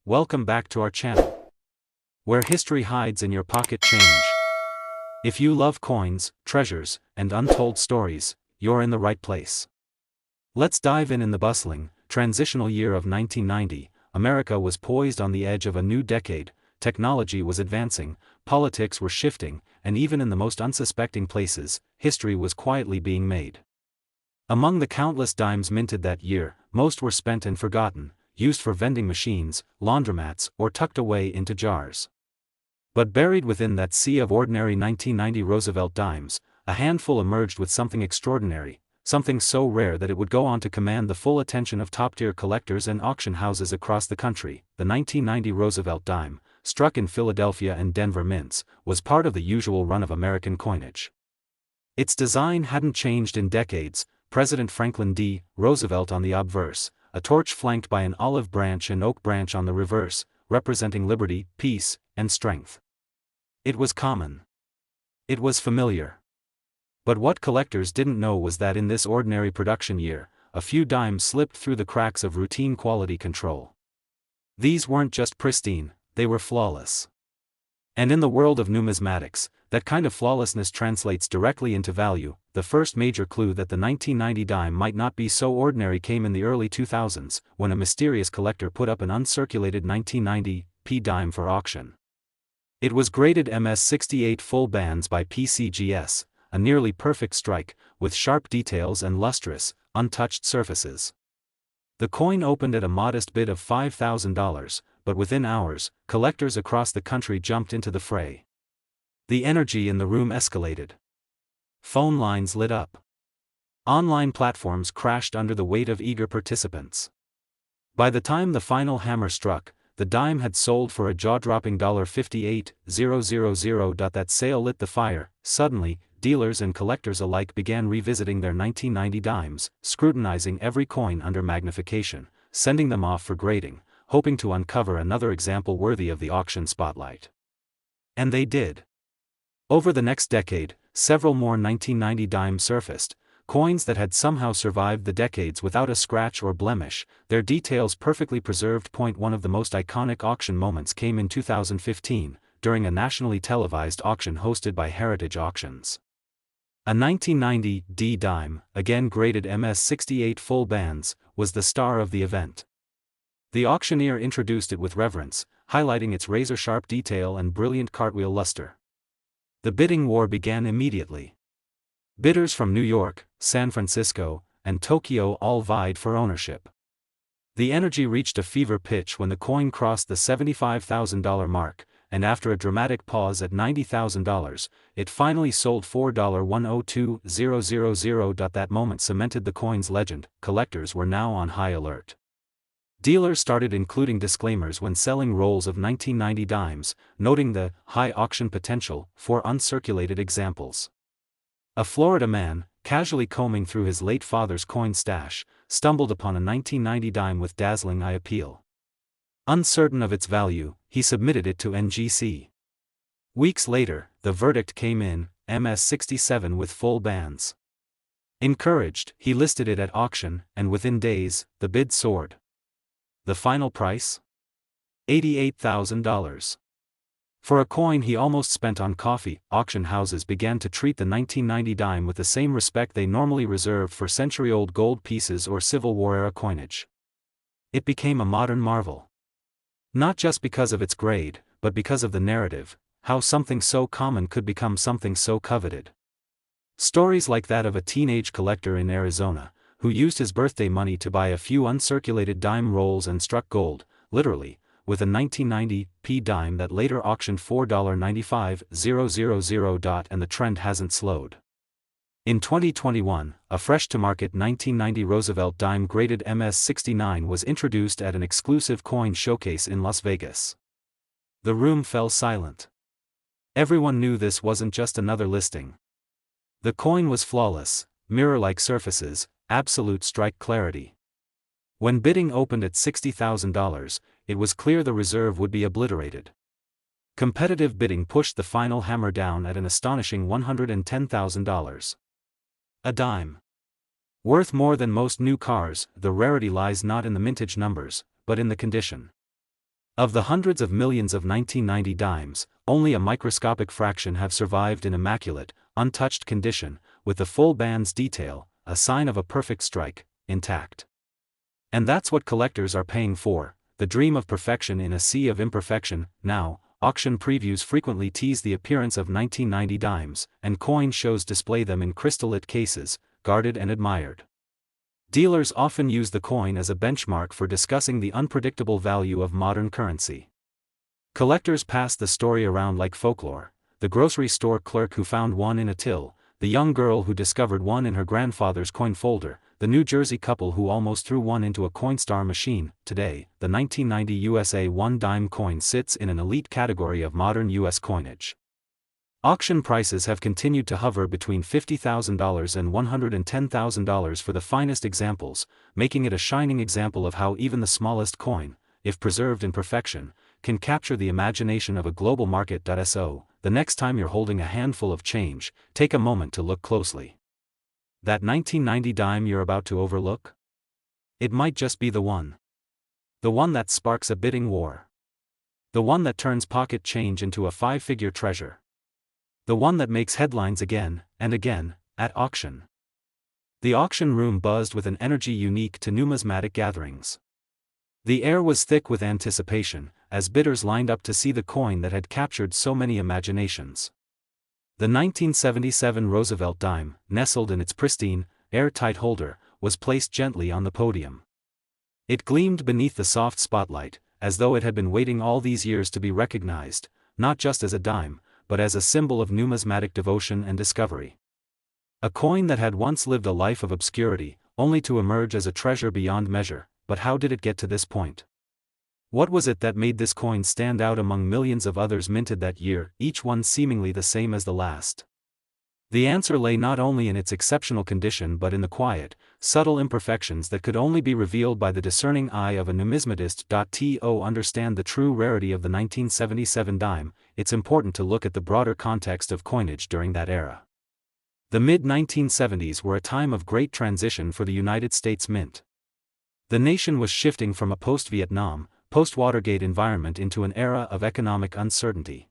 Welcome back to our channel, where history hides in your pocket change. If you love coins, treasures, and untold stories, you're in the right place. Let's dive in the bustling, transitional year of 1990. America was poised on the edge of a new decade. Technology was advancing, politics were shifting, and even in the most unsuspecting places, history was quietly being made. Among the countless dimes minted that year, most were spent and forgotten, used for vending machines, laundromats, or tucked away into jars. But buried within that sea of ordinary 1990 Roosevelt dimes, a handful emerged with something extraordinary, something so rare that it would go on to command the full attention of top-tier collectors and auction houses across the country. The 1990 Roosevelt dime, struck in Philadelphia and Denver mints, was part of the usual run of American coinage. Its design hadn't changed in decades. President Franklin D. Roosevelt on the obverse, a torch flanked by an olive branch and oak branch on the reverse, representing liberty, peace, and strength. It was common. It was familiar. But what collectors didn't know was that in this ordinary production year, a few dimes slipped through the cracks of routine quality control. These weren't just pristine, they were flawless. And in the world of numismatics, that kind of flawlessness translates directly into value. The first major clue that the 1990 dime might not be so ordinary came in the early 2000s, when a mysterious collector put up an uncirculated 1990 P dime for auction. It was graded MS-68 full bands by PCGS, a nearly perfect strike, with sharp details and lustrous, untouched surfaces. The coin opened at a modest bid of $5,000, but within hours, collectors across the country jumped into the fray. The energy in the room escalated. Phone lines lit up. Online platforms crashed under the weight of eager participants. By the time the final hammer struck, the dime had sold for a jaw-dropping $58,000. That sale lit the fire. Suddenly, dealers and collectors alike began revisiting their 1990 dimes, scrutinizing every coin under magnification, sending them off for grading, hoping to uncover another example worthy of the auction spotlight. And they did. Over the next decade, several more 1990 dimes surfaced, coins that had somehow survived the decades without a scratch or blemish, their details perfectly preserved. One of the most iconic auction moments came in 2015, during a nationally televised auction hosted by Heritage Auctions. A 1990 D dime, again graded MS-68 full bands, was the star of the event. The auctioneer introduced it with reverence, highlighting its razor-sharp detail and brilliant cartwheel luster. The bidding war began immediately. Bidders from New York, San Francisco, and Tokyo all vied for ownership. The energy reached a fever pitch when the coin crossed the $75,000 mark, and after a dramatic pause at $90,000, it finally sold $4,102,000. That moment cemented the coin's legend. Collectors were now on high alert. Dealers started including disclaimers when selling rolls of 1990 dimes, noting the high auction potential for uncirculated examples. A Florida man, casually combing through his late father's coin stash, stumbled upon a 1990 dime with dazzling eye appeal. Uncertain of its value, he submitted it to NGC. Weeks later, the verdict came in, MS-67 with full bands. Encouraged, he listed it at auction, and within days, the bid soared. The final price? $88,000. For a coin he almost spent on coffee, auction houses began to treat the 1990 dime with the same respect they normally reserved for century-old gold pieces or Civil War-era coinage. It became a modern marvel. Not just because of its grade, but because of the narrative, how something so common could become something so coveted. Stories like that of a teenage collector in Arizona, who used his birthday money to buy a few uncirculated dime rolls and struck gold, literally, with a 1990 P dime that later auctioned $4,95,000. And the trend hasn't slowed. In 2021, a fresh-to-market 1990 Roosevelt dime graded MS-69 was introduced at an exclusive coin showcase in Las Vegas. The room fell silent. Everyone knew this wasn't just another listing. The coin was flawless, mirror-like surfaces, absolute strike clarity. When bidding opened at $60,000, it was clear the reserve would be obliterated. Competitive bidding pushed the final hammer down at an astonishing $110,000. A dime. Worth more than most new cars, the rarity lies not in the mintage numbers, but in the condition. Of the hundreds of millions of 1990 dimes, only a microscopic fraction have survived in immaculate, untouched condition, with the full band's detail, a sign of a perfect strike, intact. And that's what collectors are paying for, the dream of perfection in a sea of imperfection. Now, auction previews frequently tease the appearance of 1990 dimes, and coin shows display them in crystallit cases, guarded and admired. Dealers often use the coin as a benchmark for discussing the unpredictable value of modern currency. Collectors pass the story around like folklore: the grocery store clerk who found one in a till, the young girl who discovered one in her grandfather's coin folder, the New Jersey couple who almost threw one into a Coinstar machine. Today, the 1990 USA 1-dime coin sits in an elite category of modern U.S. coinage. Auction prices have continued to hover between $50,000 and $110,000 for the finest examples, making it a shining example of how even the smallest coin, if preserved in perfection, can capture the imagination of a global market. So, the next time you're holding a handful of change, take a moment to look closely. That 1990 dime you're about to overlook? It might just be the one. The one that sparks a bidding war. The one that turns pocket change into a five-figure treasure. The one that makes headlines again and again at auction. The auction room buzzed with an energy unique to numismatic gatherings. The air was thick with anticipation, as bidders lined up to see the coin that had captured so many imaginations. The 1977 Roosevelt dime, nestled in its pristine, airtight holder, was placed gently on the podium. It gleamed beneath the soft spotlight, as though it had been waiting all these years to be recognized, not just as a dime, but as a symbol of numismatic devotion and discovery. A coin that had once lived a life of obscurity, only to emerge as a treasure beyond measure. But how did it get to this point? What was it that made this coin stand out among millions of others minted that year, each one seemingly the same as the last? The answer lay not only in its exceptional condition but in the quiet, subtle imperfections that could only be revealed by the discerning eye of a numismatist. To understand the true rarity of the 1977 dime, it's important to look at the broader context of coinage during that era. The mid-1970s were a time of great transition for the United States Mint. The nation was shifting from a post-Vietnam, post-Watergate environment into an era of economic uncertainty.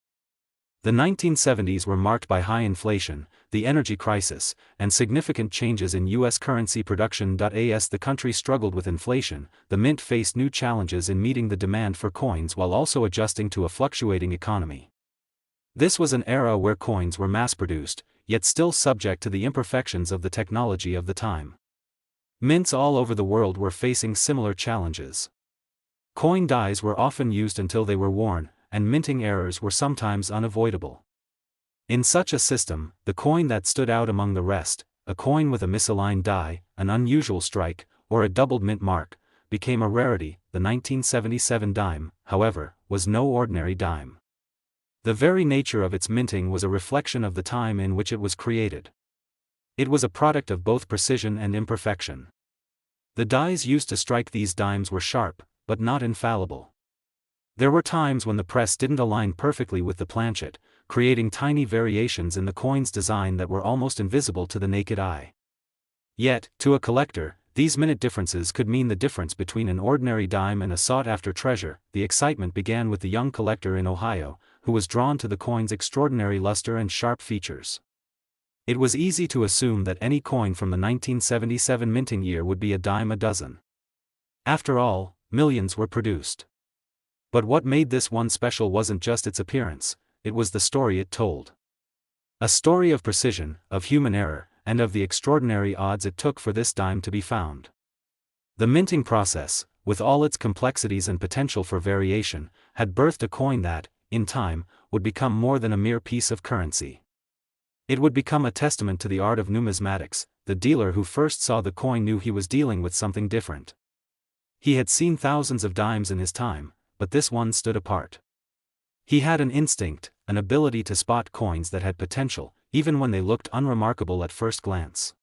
The 1970s were marked by high inflation, the energy crisis, and significant changes in U.S. currency production. As the country struggled with inflation, the Mint faced new challenges in meeting the demand for coins while also adjusting to a fluctuating economy. This was an era where coins were mass-produced, yet still subject to the imperfections of the technology of the time. Mints all over the world were facing similar challenges. Coin dies were often used until they were worn, and minting errors were sometimes unavoidable. In such a system, the coin that stood out among the rest, a coin with a misaligned die, an unusual strike, or a doubled mint mark, became a rarity. The 1977 dime, however, was no ordinary dime. The very nature of its minting was a reflection of the time in which it was created. It was a product of both precision and imperfection. The dies used to strike these dimes were sharp, but not infallible. There were times when the press didn't align perfectly with the planchet, creating tiny variations in the coin's design that were almost invisible to the naked eye. Yet, to a collector, these minute differences could mean the difference between an ordinary dime and a sought-after treasure. The excitement began with the young collector in Ohio, who was drawn to the coin's extraordinary luster and sharp features. It was easy to assume that any coin from the 1977 minting year would be a dime a dozen. After all, millions were produced. But what made this one special wasn't just its appearance, it was the story it told. A story of precision, of human error, and of the extraordinary odds it took for this dime to be found. The minting process, with all its complexities and potential for variation, had birthed a coin that, in time, would become more than a mere piece of currency. It would become a testament to the art of numismatics. The dealer who first saw the coin knew he was dealing with something different. He had seen thousands of dimes in his time, but this one stood apart. He had an instinct, an ability to spot coins that had potential, even when they looked unremarkable at first glance.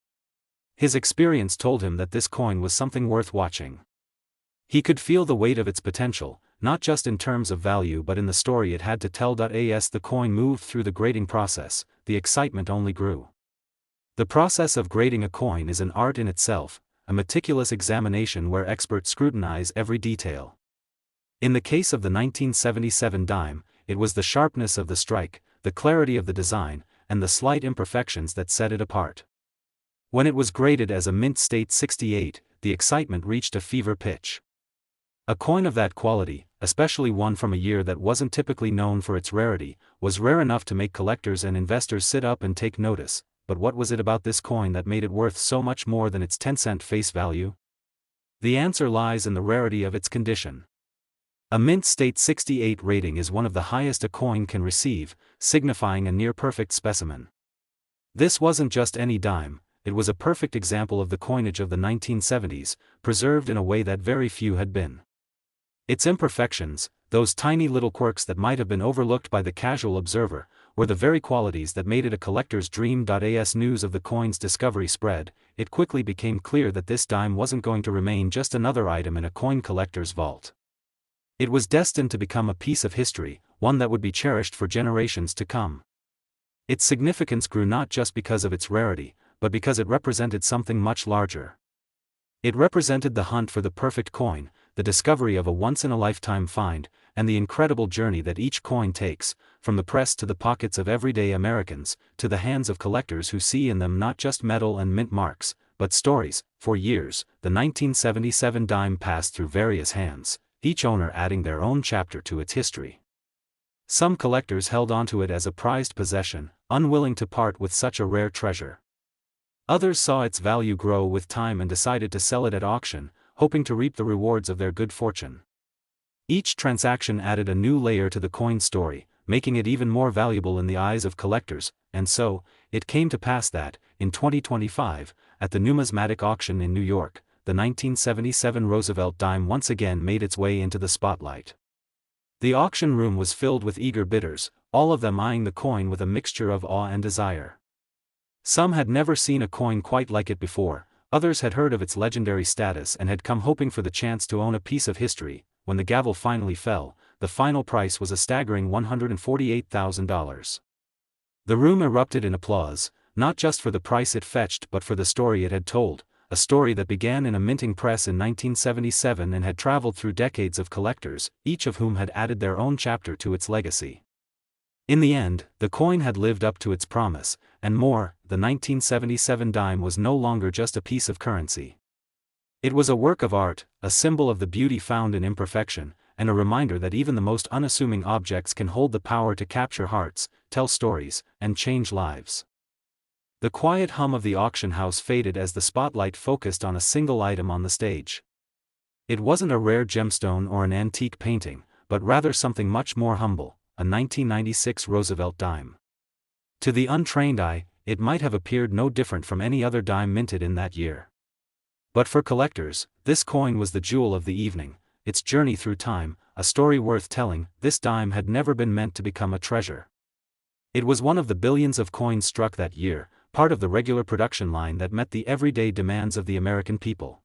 His experience told him that this coin was something worth watching. He could feel the weight of its potential, not just in terms of value but in the story it had to tell. As the coin moved through the grading process, the excitement only grew. The process of grading a coin is an art in itself, a meticulous examination where experts scrutinize every detail. In the case of the 1977 dime, it was the sharpness of the strike, the clarity of the design, and the slight imperfections that set it apart. When it was graded as a mint state 68, the excitement reached a fever pitch. A coin of that quality, especially one from a year that wasn't typically known for its rarity, was rare enough to make collectors and investors sit up and take notice. But what was it about this coin that made it worth so much more than its 10-cent face value? The answer lies in the rarity of its condition. A mint state 68 rating is one of the highest a coin can receive, signifying a near-perfect specimen. This wasn't just any dime, it was a perfect example of the coinage of the 1970s, preserved in a way that very few had been. Its imperfections, those tiny little quirks that might have been overlooked by the casual observer, were the very qualities that made it a collector's dream. As news of the coin's discovery spread, it quickly became clear that this dime wasn't going to remain just another item in a coin collector's vault. It was destined to become a piece of history, one that would be cherished for generations to come. Its significance grew not just because of its rarity, but because it represented something much larger. It represented the hunt for the perfect coin, the discovery of a once-in-a-lifetime find, and the incredible journey that each coin takes, from the press to the pockets of everyday Americans, to the hands of collectors who see in them not just metal and mint marks, but stories. For years, the 1977 dime passed through various hands, each owner adding their own chapter to its history. Some collectors held onto it as a prized possession, unwilling to part with such a rare treasure. Others saw its value grow with time and decided to sell it at auction, hoping to reap the rewards of their good fortune. Each transaction added a new layer to the coin's story, making it even more valuable in the eyes of collectors, and so, it came to pass that, in 2025, at the numismatic auction in New York, the 1977 Roosevelt dime once again made its way into the spotlight. The auction room was filled with eager bidders, all of them eyeing the coin with a mixture of awe and desire. Some had never seen a coin quite like it before, others had heard of its legendary status and had come hoping for the chance to own a piece of history. When the gavel finally fell, the final price was a staggering $148,000. The room erupted in applause, not just for the price it fetched but for the story it had told, a story that began in a minting press in 1977 and had traveled through decades of collectors, each of whom had added their own chapter to its legacy. In the end, the coin had lived up to its promise, and more, the 1977 dime was no longer just a piece of currency. It was a work of art, a symbol of the beauty found in imperfection, and a reminder that even the most unassuming objects can hold the power to capture hearts, tell stories, and change lives. The quiet hum of the auction house faded as the spotlight focused on a single item on the stage. It wasn't a rare gemstone or an antique painting, but rather something much more humble, a 1996 Roosevelt dime. To the untrained eye, it might have appeared no different from any other dime minted in that year. But for collectors, this coin was the jewel of the evening, its journey through time, a story worth telling. This dime had never been meant to become a treasure. It was one of the billions of coins struck that year, part of the regular production line that met the everyday demands of the American people.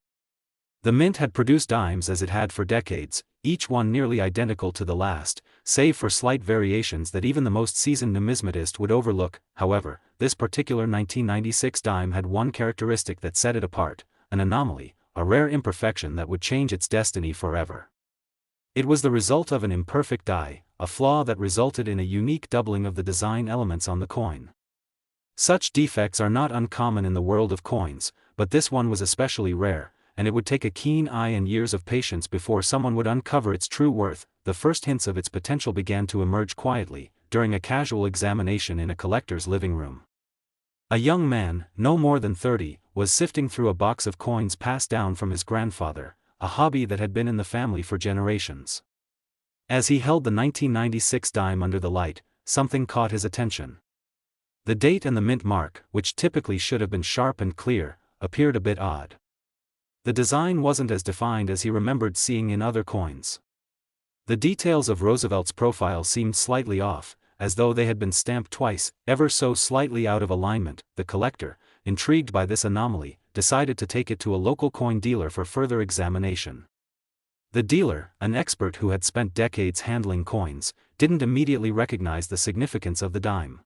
The mint had produced dimes as it had for decades, each one nearly identical to the last, save for slight variations that even the most seasoned numismatist would overlook. However, this particular 1996 dime had one characteristic that set it apart, an anomaly, a rare imperfection that would change its destiny forever. It was the result of an imperfect die, a flaw that resulted in a unique doubling of the design elements on the coin. Such defects are not uncommon in the world of coins, but this one was especially rare, and it would take a keen eye and years of patience before someone would uncover its true worth. The first hints of its potential began to emerge quietly, during a casual examination in a collector's living room. A young man, no more than 30, was sifting through a box of coins passed down from his grandfather, a hobby that had been in the family for generations. As he held the 1996 dime under the light, something caught his attention. The date and the mint mark, which typically should have been sharp and clear, appeared a bit odd. The design wasn't as defined as he remembered seeing in other coins. The details of Roosevelt's profile seemed slightly off, as though they had been stamped twice, ever so slightly out of alignment. The collector, intrigued by this anomaly, decided to take it to a local coin dealer for further examination. The dealer, an expert who had spent decades handling coins, didn't immediately recognize the significance of the dime.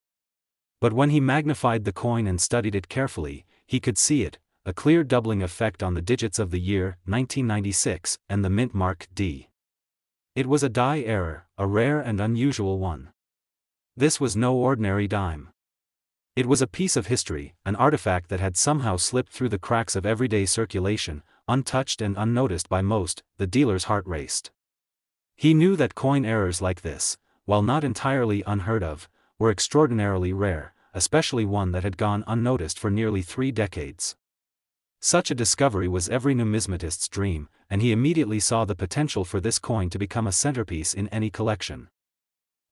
But when he magnified the coin and studied it carefully, he could see it, a clear doubling effect on the digits of the year, 1996, and the mint mark D. It was a die error, a rare and unusual one. This was no ordinary dime. It was a piece of history, an artifact that had somehow slipped through the cracks of everyday circulation, untouched and unnoticed by most. The dealer's heart raced. He knew that coin errors like this, while not entirely unheard of, were extraordinarily rare, especially one that had gone unnoticed for nearly 3 decades. Such a discovery was every numismatist's dream, and he immediately saw the potential for this coin to become a centerpiece in any collection.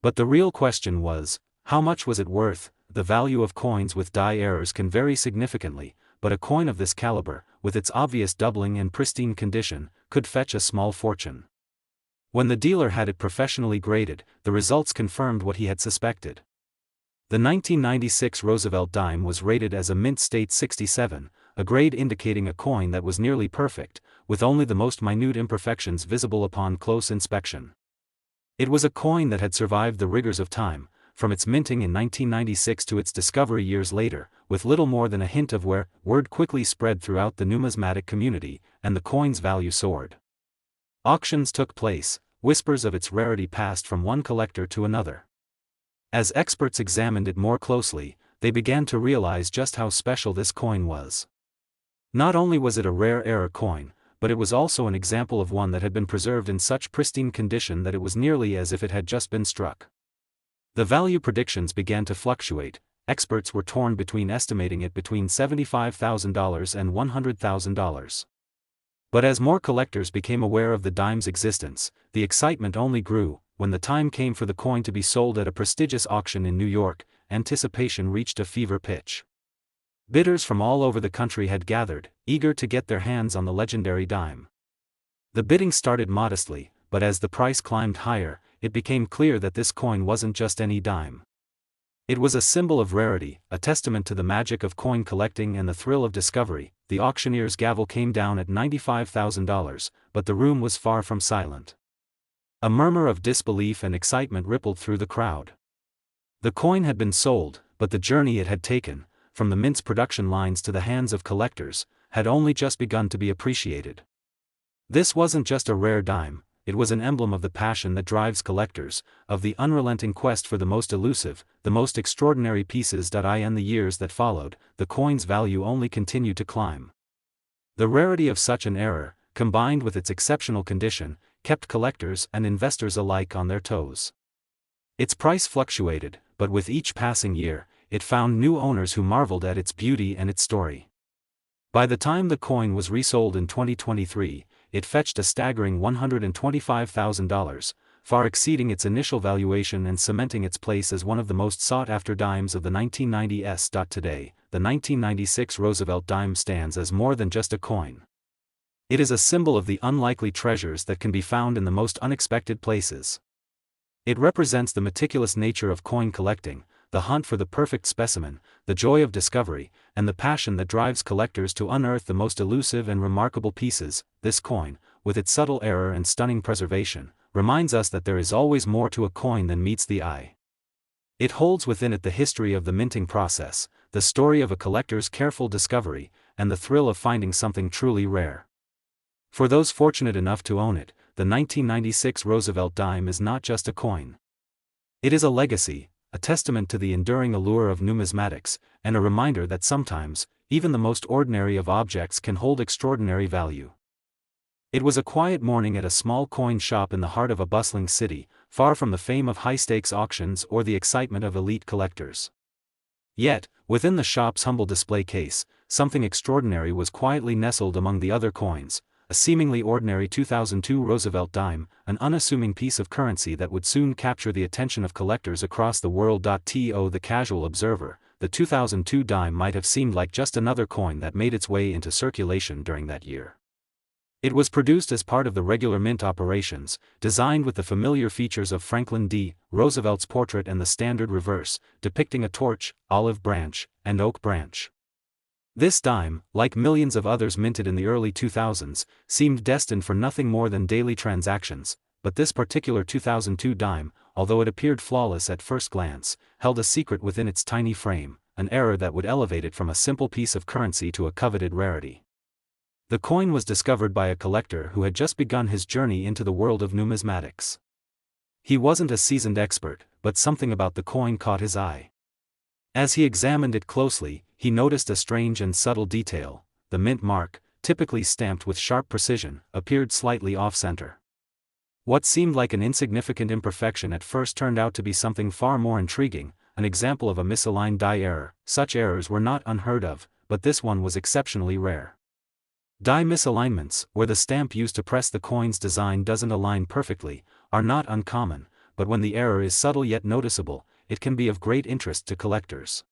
But the real question was, how much was it worth? The value of coins with die errors can vary significantly, but a coin of this caliber, with its obvious doubling and pristine condition, could fetch a small fortune. When the dealer had it professionally graded, the results confirmed what he had suspected. The 1996 Roosevelt dime was rated as a mint state 67, a grade indicating a coin that was nearly perfect, with only the most minute imperfections visible upon close inspection. It was a coin that had survived the rigors of time, from its minting in 1996 to its discovery years later, with little more than a hint of wear. Word quickly spread throughout the numismatic community, and the coin's value soared. Auctions took place, whispers of its rarity passed from one collector to another. As experts examined it more closely, they began to realize just how special this coin was. Not only was it a rare error coin, but it was also an example of one that had been preserved in such pristine condition that it was nearly as if it had just been struck. The value predictions began to fluctuate. Experts were torn between estimating it between $75,000 and $100,000. But as more collectors became aware of the dime's existence, the excitement only grew. When the time came for the coin to be sold at a prestigious auction in New York, anticipation reached a fever pitch. Bidders from all over the country had gathered, eager to get their hands on the legendary dime. The bidding started modestly, but as the price climbed higher, it became clear that this coin wasn't just any dime. It was a symbol of rarity, a testament to the magic of coin collecting and the thrill of discovery. The auctioneer's gavel came down at $95,000, but the room was far from silent. A murmur of disbelief and excitement rippled through the crowd. The coin had been sold, but the journey it had taken, from the mint's production lines to the hands of collectors, had only just begun to be appreciated. This wasn't just a rare dime, it was an emblem of the passion that drives collectors, of the unrelenting quest for the most elusive, the most extraordinary pieces. In the years that followed, the coin's value only continued to climb. The rarity of such an error, combined with its exceptional condition, kept collectors and investors alike on their toes. Its price fluctuated, but with each passing year, it found new owners who marveled at its beauty and its story. By the time the coin was resold in 2023, it fetched a staggering $125,000, far exceeding its initial valuation and cementing its place as one of the most sought-after dimes of the 1990s. Today, the 1996 Roosevelt dime stands as more than just a coin. It is a symbol of the unlikely treasures that can be found in the most unexpected places. It represents the meticulous nature of coin collecting, the hunt for the perfect specimen, the joy of discovery, and the passion that drives collectors to unearth the most elusive and remarkable pieces. This coin, with its subtle error and stunning preservation, reminds us that there is always more to a coin than meets the eye. It holds within it the history of the minting process, the story of a collector's careful discovery, and the thrill of finding something truly rare. For those fortunate enough to own it, the 1996 Roosevelt dime is not just a coin. It is a legacy, a testament to the enduring allure of numismatics, and a reminder that sometimes, even the most ordinary of objects can hold extraordinary value. It was a quiet morning at a small coin shop in the heart of a bustling city, far from the fame of high-stakes auctions or the excitement of elite collectors. Yet, within the shop's humble display case, something extraordinary was quietly nestled among the other coins. A seemingly ordinary 2002 Roosevelt dime, an unassuming piece of currency that would soon capture the attention of collectors across the world. To the casual observer, the 2002 dime might have seemed like just another coin that made its way into circulation during that year. It was produced as part of the regular mint operations, designed with the familiar features of Franklin D. Roosevelt's portrait and the standard reverse, depicting a torch, olive branch, and oak branch. This dime, like millions of others minted in the early 2000s, seemed destined for nothing more than daily transactions, but this particular 2002 dime, although it appeared flawless at first glance, held a secret within its tiny frame, an error that would elevate it from a simple piece of currency to a coveted rarity. The coin was discovered by a collector who had just begun his journey into the world of numismatics. He wasn't a seasoned expert, but something about the coin caught his eye. As he examined it closely, he noticed a strange and subtle detail. The mint mark, typically stamped with sharp precision, appeared slightly off-center. What seemed like an insignificant imperfection at first turned out to be something far more intriguing, an example of a misaligned die error. Such errors were not unheard of, but this one was exceptionally rare. Die misalignments, where the stamp used to press the coin's design doesn't align perfectly, are not uncommon, but when the error is subtle yet noticeable, it can be of great interest to collectors.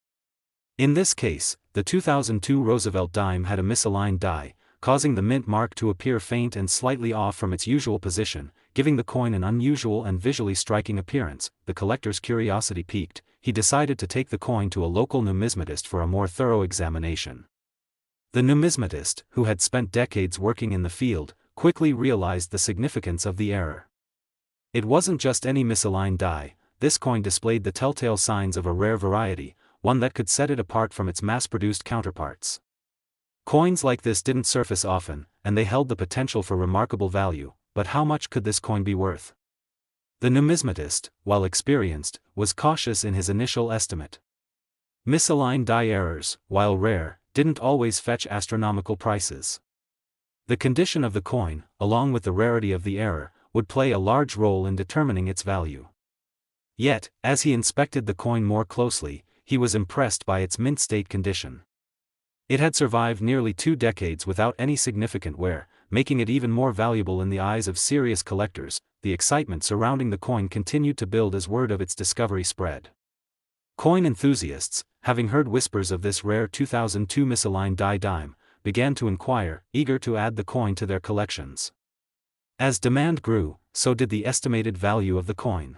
In this case, the 2002 Roosevelt dime had a misaligned die, causing the mint mark to appear faint and slightly off from its usual position, giving the coin an unusual and visually striking appearance. The collector's curiosity piqued. He decided to take the coin to a local numismatist for a more thorough examination. The numismatist, who had spent decades working in the field, quickly realized the significance of the error. It wasn't just any misaligned die. This coin displayed the telltale signs of a rare variety, one that could set it apart from its mass-produced counterparts. Coins like this didn't surface often, and they held the potential for remarkable value, but how much could this coin be worth? The numismatist, while experienced, was cautious in his initial estimate. Misaligned die errors, while rare, didn't always fetch astronomical prices. The condition of the coin, along with the rarity of the error, would play a large role in determining its value. Yet, as he inspected the coin more closely, he was impressed by its mint state condition. It had survived nearly 2 decades without any significant wear, making it even more valuable in the eyes of serious collectors. The excitement surrounding the coin continued to build as word of its discovery spread. Coin enthusiasts, having heard whispers of this rare 2002 misaligned die dime, began to inquire, eager to add the coin to their collections. As demand grew, so did the estimated value of the coin.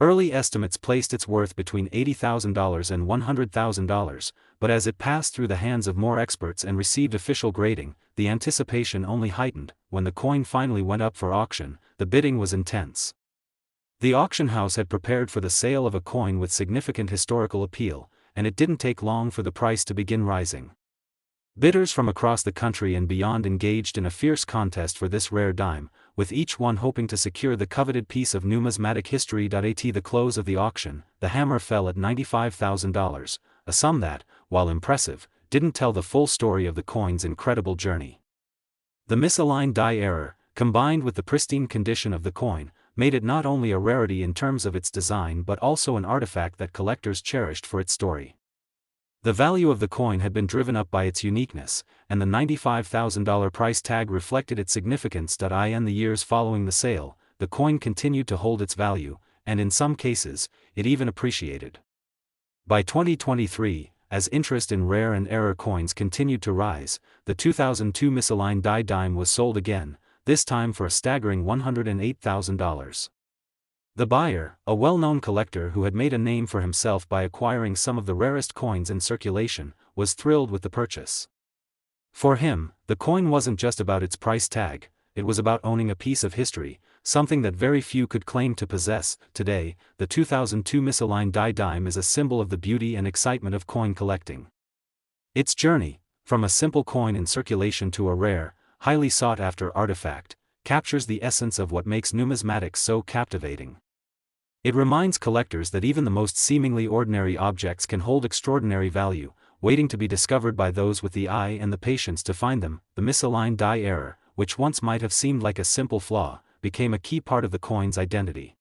Early estimates placed its worth between $80,000 and $100,000, but as it passed through the hands of more experts and received official grading, the anticipation only heightened. When the coin finally went up for auction, the bidding was intense. The auction house had prepared for the sale of a coin with significant historical appeal, and it didn't take long for the price to begin rising. Bidders from across the country and beyond engaged in a fierce contest for this rare dime, with each one hoping to secure the coveted piece of numismatic history. At the close of the auction, the hammer fell at $95,000, a sum that, while impressive, didn't tell the full story of the coin's incredible journey. The misaligned die error, combined with the pristine condition of the coin, made it not only a rarity in terms of its design but also an artifact that collectors cherished for its story. The value of the coin had been driven up by its uniqueness, and the $95,000 price tag reflected its significance. In the years following the sale, the coin continued to hold its value, and in some cases, it even appreciated. By 2023, as interest in rare and error coins continued to rise, the 2002 misaligned die dime was sold again, this time for a staggering $108,000. The buyer, a well-known collector who had made a name for himself by acquiring some of the rarest coins in circulation, was thrilled with the purchase. For him, the coin wasn't just about its price tag, it was about owning a piece of history, something that very few could claim to possess. Today, the 2002 misaligned die dime is a symbol of the beauty and excitement of coin collecting. Its journey, from a simple coin in circulation to a rare, highly sought-after artifact, captures the essence of what makes numismatics so captivating. It reminds collectors that even the most seemingly ordinary objects can hold extraordinary value, waiting to be discovered by those with the eye and the patience to find them. The misaligned die error, which once might have seemed like a simple flaw, became a key part of the coin's identity.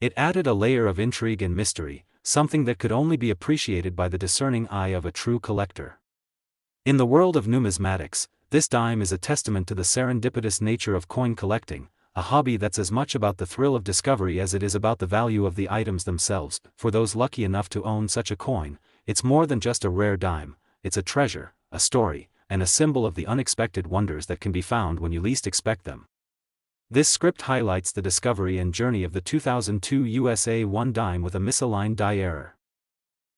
It added a layer of intrigue and mystery, something that could only be appreciated by the discerning eye of a true collector. In the world of numismatics, this dime is a testament to the serendipitous nature of coin collecting, a hobby that's as much about the thrill of discovery as it is about the value of the items themselves. For those lucky enough to own such a coin, it's more than just a rare dime, it's a treasure, a story, and a symbol of the unexpected wonders that can be found when you least expect them. This script highlights the discovery and journey of the 2002 USA 1 dime with a misaligned die error.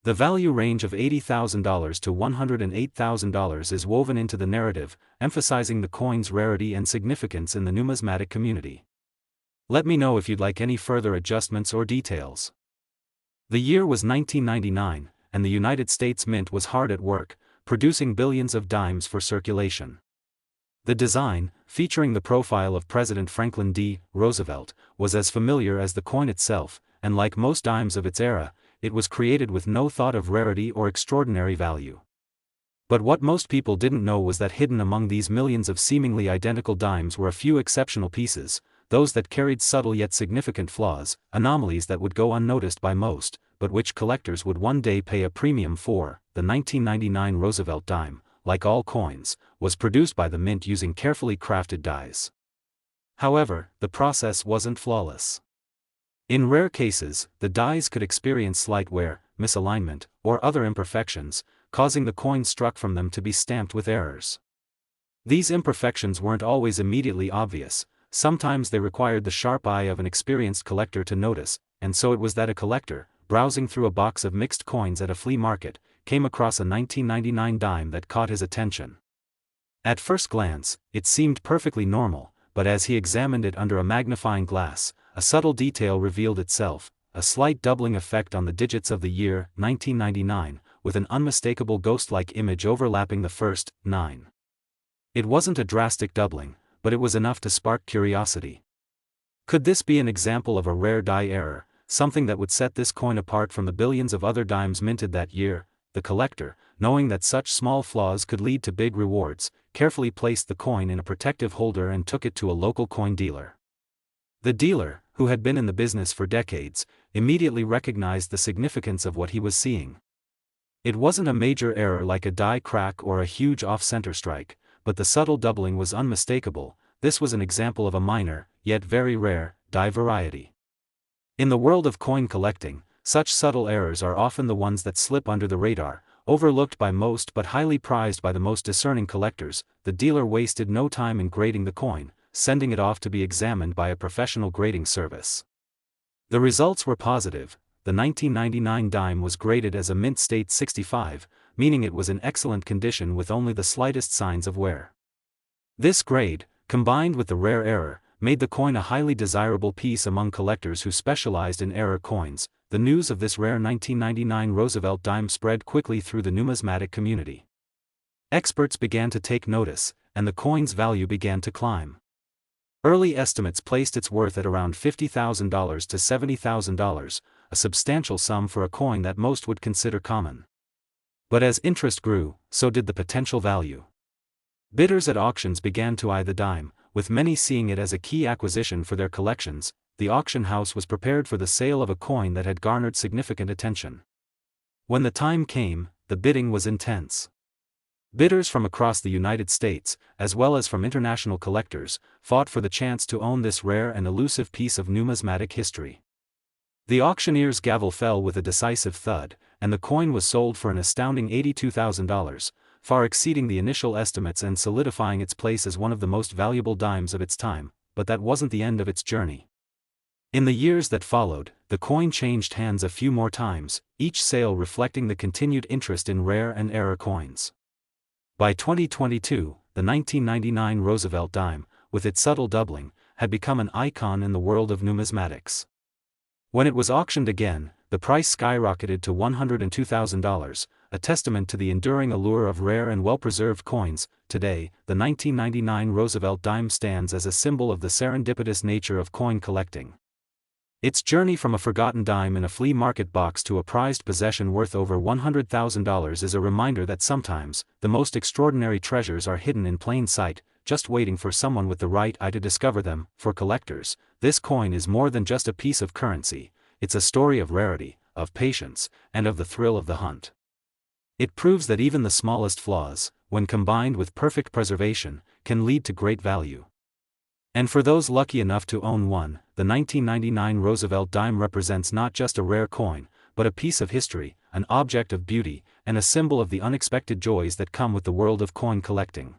The value range of $80,000 to $108,000 is woven into the narrative, emphasizing the coin's rarity and significance in the numismatic community. Let me know if you'd like any further adjustments or details. The year was 1999, and the United States Mint was hard at work, producing billions of dimes for circulation. The design, featuring the profile of President Franklin D. Roosevelt, was as familiar as the coin itself, and like most dimes of its era, it was created with no thought of rarity or extraordinary value. But what most people didn't know was that hidden among these millions of seemingly identical dimes were a few exceptional pieces, those that carried subtle yet significant flaws, anomalies that would go unnoticed by most, but which collectors would one day pay a premium for. The 1999 Roosevelt dime, like all coins, was produced by the mint using carefully crafted dies. However, the process wasn't flawless. In rare cases, the dies could experience slight wear, misalignment, or other imperfections, causing the coins struck from them to be stamped with errors. These imperfections weren't always immediately obvious. Sometimes they required the sharp eye of an experienced collector to notice, and so it was that a collector, browsing through a box of mixed coins at a flea market, came across a 1999 dime that caught his attention. At first glance, it seemed perfectly normal, but as he examined it under a magnifying glass, a subtle detail revealed itself, a slight doubling effect on the digits of the year 1999, with an unmistakable ghost-like image overlapping the first 9. It wasn't a drastic doubling, but it was enough to spark curiosity. Could this be an example of a rare die error, something that would set this coin apart from the billions of other dimes minted that year? The collector, knowing that such small flaws could lead to big rewards, carefully placed the coin in a protective holder and took it to a local coin dealer. The dealer, who had been in the business for decades, immediately recognized the significance of what he was seeing. It wasn't a major error like a die crack or a huge off-center strike, but the subtle doubling was unmistakable. This was an example of a minor, yet very rare, die variety. In the world of coin collecting, such subtle errors are often the ones that slip under the radar, overlooked by most but highly prized by the most discerning collectors. The dealer wasted no time in grading the coin, sending it off to be examined by a professional grading service. The results were positive. The 1999 dime was graded as a mint state 65, meaning it was in excellent condition with only the slightest signs of wear. This grade, combined with the rare error, made the coin a highly desirable piece among collectors who specialized in error coins. The news of this rare 1999 Roosevelt dime spread quickly through the numismatic community. Experts began to take notice, and the coin's value began to climb. Early estimates placed its worth at around $50,000 to $70,000, a substantial sum for a coin that most would consider common. But as interest grew, so did the potential value. Bidders at auctions began to eye the dime, with many seeing it as a key acquisition for their collections. The auction house was prepared for the sale of a coin that had garnered significant attention. When the time came, the bidding was intense. Bidders from across the United States, as well as from international collectors, fought for the chance to own this rare and elusive piece of numismatic history. The auctioneer's gavel fell with a decisive thud, and the coin was sold for an astounding $82,000, far exceeding the initial estimates and solidifying its place as one of the most valuable dimes of its time. But that wasn't the end of its journey. In the years that followed, the coin changed hands a few more times, each sale reflecting the continued interest in rare and error coins. By 2022, the 1999 Roosevelt dime, with its subtle doubling, had become an icon in the world of numismatics. When it was auctioned again, the price skyrocketed to $102,000, a testament to the enduring allure of rare and well-preserved coins. Today, the 1999 Roosevelt dime stands as a symbol of the serendipitous nature of coin collecting. Its journey from a forgotten dime in a flea market box to a prized possession worth over $100,000 is a reminder that sometimes, the most extraordinary treasures are hidden in plain sight, just waiting for someone with the right eye to discover them. For collectors, this coin is more than just a piece of currency. It's a story of rarity, of patience, and of the thrill of the hunt. It proves that even the smallest flaws, when combined with perfect preservation, can lead to great value. And for those lucky enough to own one, the 1999 Roosevelt dime represents not just a rare coin, but a piece of history, an object of beauty, and a symbol of the unexpected joys that come with the world of coin collecting.